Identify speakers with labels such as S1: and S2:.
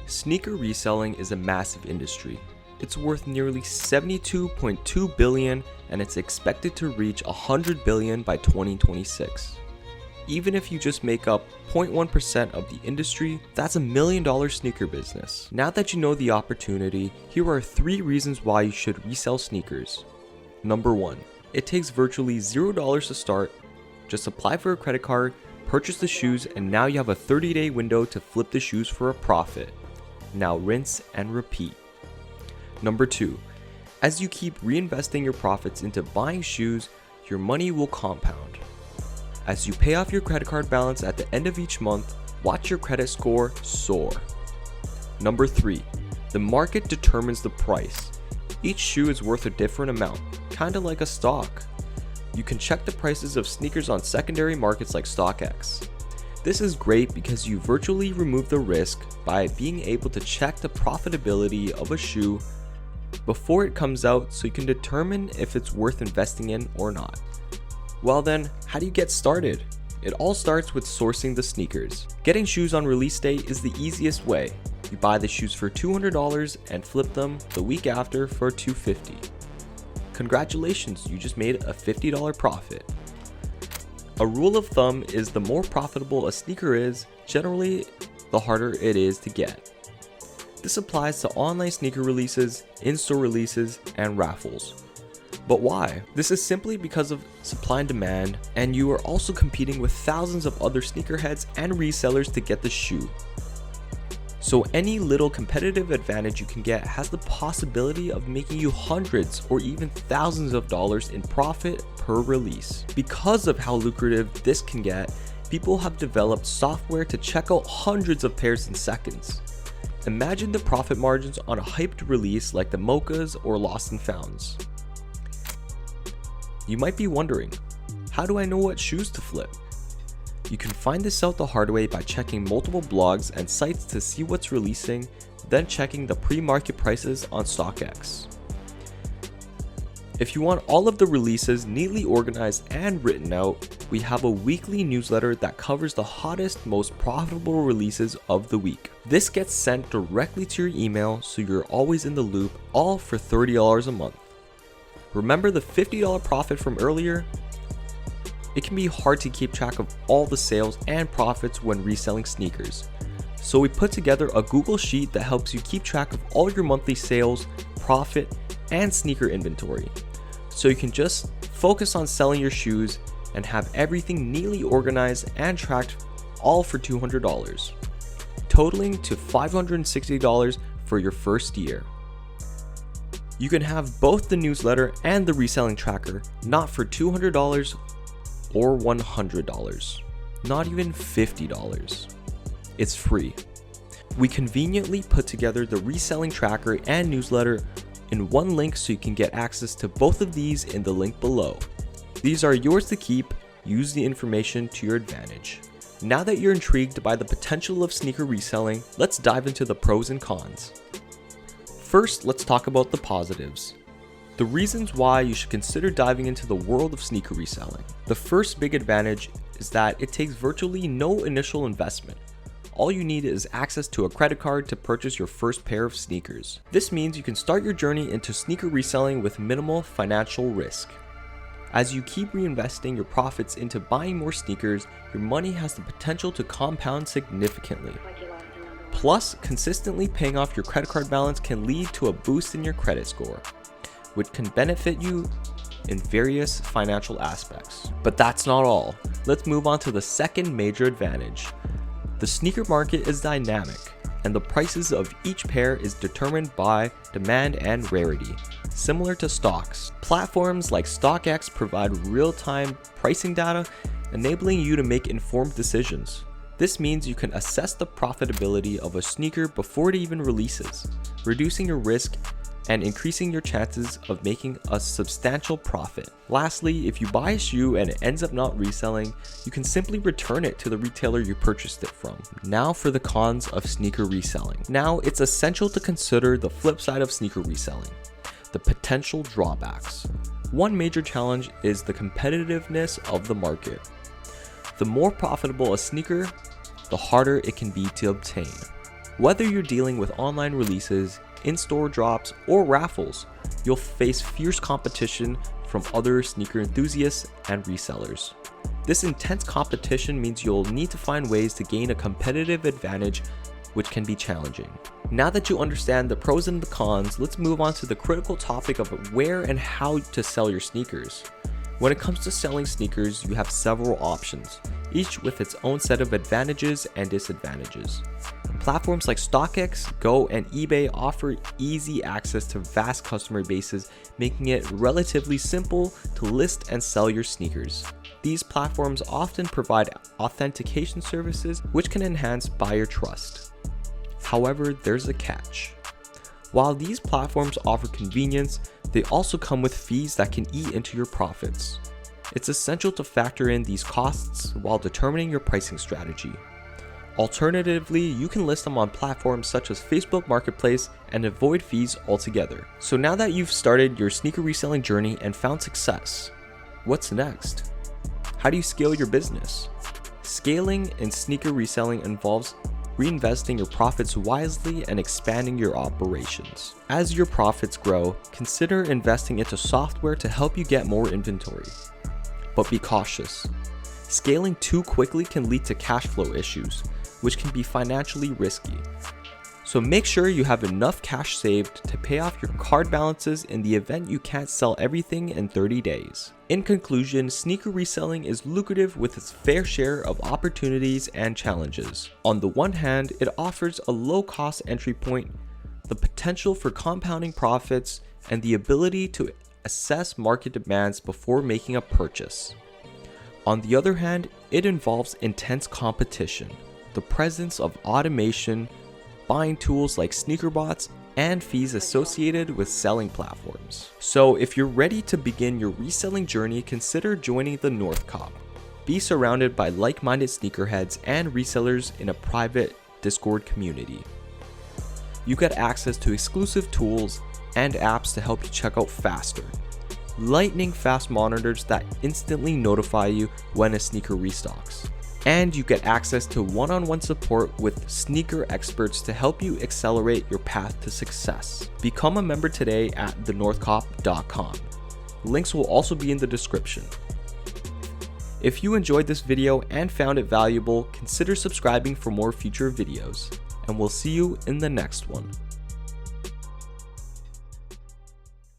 S1: Sneaker reselling is a massive industry. It's worth nearly $72.2 billion and it's expected to reach $100 billion by 2026. Even if you just make up 0.1% of the industry, that's $1 million sneaker business. Now that you know the opportunity, here are 3 reasons why you should resell sneakers. Number 1, it takes virtually $0 to start. Just apply for a credit card, purchase the shoes, and now you have a 30-day window to flip the shoes for a profit. Now rinse and repeat. Number 2, as you keep reinvesting your profits into buying shoes, your money will compound. As you pay off your credit card balance at the end of each month, watch your credit score soar. Number 3, the market determines the price. Each shoe is worth a different amount, kinda like a stock. You can check the prices of sneakers on secondary markets like StockX. This is great because you virtually remove the risk by being able to check the profitability of a shoe before it comes out, so you can determine if it's worth investing in or not. Well then, how do you get started? It all starts with sourcing the sneakers. Getting shoes on release day is the easiest way. You buy the shoes for $200 and flip them the week after for $250. Congratulations, you just made a $50 profit. A rule of thumb is the more profitable a sneaker is, generally the harder it is to get. This applies to online sneaker releases, in-store releases, and raffles. But why? This is simply because of supply and demand, and you are also competing with thousands of other sneakerheads and resellers to get the shoe. So any little competitive advantage you can get has the possibility of making you hundreds or even thousands of dollars in profit per release. Because of how lucrative this can get, people have developed software to check out hundreds of pairs in seconds. Imagine the profit margins on a hyped release like the Mochas or Lost and Founds. You might be wondering, how do I know what shoes to flip? You can find this out the hard way by checking multiple blogs and sites to see what's releasing, then checking the pre-market prices on StockX. If you want all of the releases neatly organized and written out, we have a weekly newsletter that covers the hottest, most profitable releases of the week. This gets sent directly to your email, so you're always in the loop, all for $30 a month. Remember the $50 profit from earlier? It can be hard to keep track of all the sales and profits when reselling sneakers. So we put together a Google Sheet that helps you keep track of all your monthly sales, profit, and sneaker inventory. So you can just focus on selling your shoes and have everything neatly organized and tracked, all for $200, totaling to $560 for your first year. You can have both the newsletter and the reselling tracker, not for $200 or $100, not even $50. It's free. We conveniently put together the reselling tracker and newsletter in one link, so you can get access to both of these in the link below. These are yours to keep. Use the information to your advantage. Now that you're intrigued by the potential of sneaker reselling, let's dive into the pros and cons. First, let's talk about the positives. The reasons why you should consider diving into the world of sneaker reselling. The first big advantage is that it takes virtually no initial investment. All you need is access to a credit card to purchase your first pair of sneakers. This means you can start your journey into sneaker reselling with minimal financial risk. As you keep reinvesting your profits into buying more sneakers, your money has the potential to compound significantly. Plus, consistently paying off your credit card balance can lead to a boost in your credit score, which can benefit you in various financial aspects. But that's not all. Let's move on to the second major advantage. The sneaker market is dynamic, and the prices of each pair is determined by demand and rarity. Similar to stocks, platforms like StockX provide real-time pricing data, enabling you to make informed decisions. This means you can assess the profitability of a sneaker before it even releases, reducing your risk and increasing your chances of making a substantial profit. Lastly, if you buy a shoe and it ends up not reselling, you can simply return it to the retailer you purchased it from. Now for the cons of sneaker reselling. Now it's essential to consider the flip side of sneaker reselling, the potential drawbacks. One major challenge is the competitiveness of the market. The more profitable a sneaker, the harder it can be to obtain. Whether you're dealing with online releases, in-store drops, or raffles, you'll face fierce competition from other sneaker enthusiasts and resellers. This intense competition means you'll need to find ways to gain a competitive advantage, which can be challenging. Now that you understand the pros and the cons, let's move on to the critical topic of where and how to sell your sneakers. When it comes to selling sneakers, you have several options, each with its own set of advantages and disadvantages. Platforms like StockX, Go, and eBay offer easy access to vast customer bases, making it relatively simple to list and sell your sneakers. These platforms often provide authentication services which can enhance buyer trust. However, there's a catch. While these platforms offer convenience, they also come with fees that can eat into your profits. It's essential to factor in these costs while determining your pricing strategy. Alternatively, you can list them on platforms such as Facebook Marketplace and avoid fees altogether. So now that you've started your sneaker reselling journey and found success, what's next? How do you scale your business? Scaling in sneaker reselling involves reinvesting your profits wisely and expanding your operations. As your profits grow, consider investing into software to help you get more inventory. But be cautious. Scaling too quickly can lead to cash flow issues, which can be financially risky. So make sure you have enough cash saved to pay off your card balances in the event you can't sell everything in 30 days. In conclusion, sneaker reselling is lucrative with its fair share of opportunities and challenges. On the one hand, it offers a low-cost entry point, the potential for compounding profits, and the ability to assess market demands before making a purchase. On the other hand, it involves intense competition, the presence of automation, buying tools like sneaker bots, and fees associated with selling platforms. So if you're ready to begin your reselling journey, consider joining TheNorthCop. Be surrounded by like-minded sneakerheads and resellers in a private Discord community. You get access to exclusive tools and apps to help you check out faster. Lightning fast monitors that instantly notify you when a sneaker restocks. And you get access to one-on-one support with sneaker experts to help you accelerate your path to success. Become a member today at TheNorthCop.com. Links will also be in the description. If you enjoyed this video and found it valuable, consider subscribing for more future videos, and we'll see you in the next one.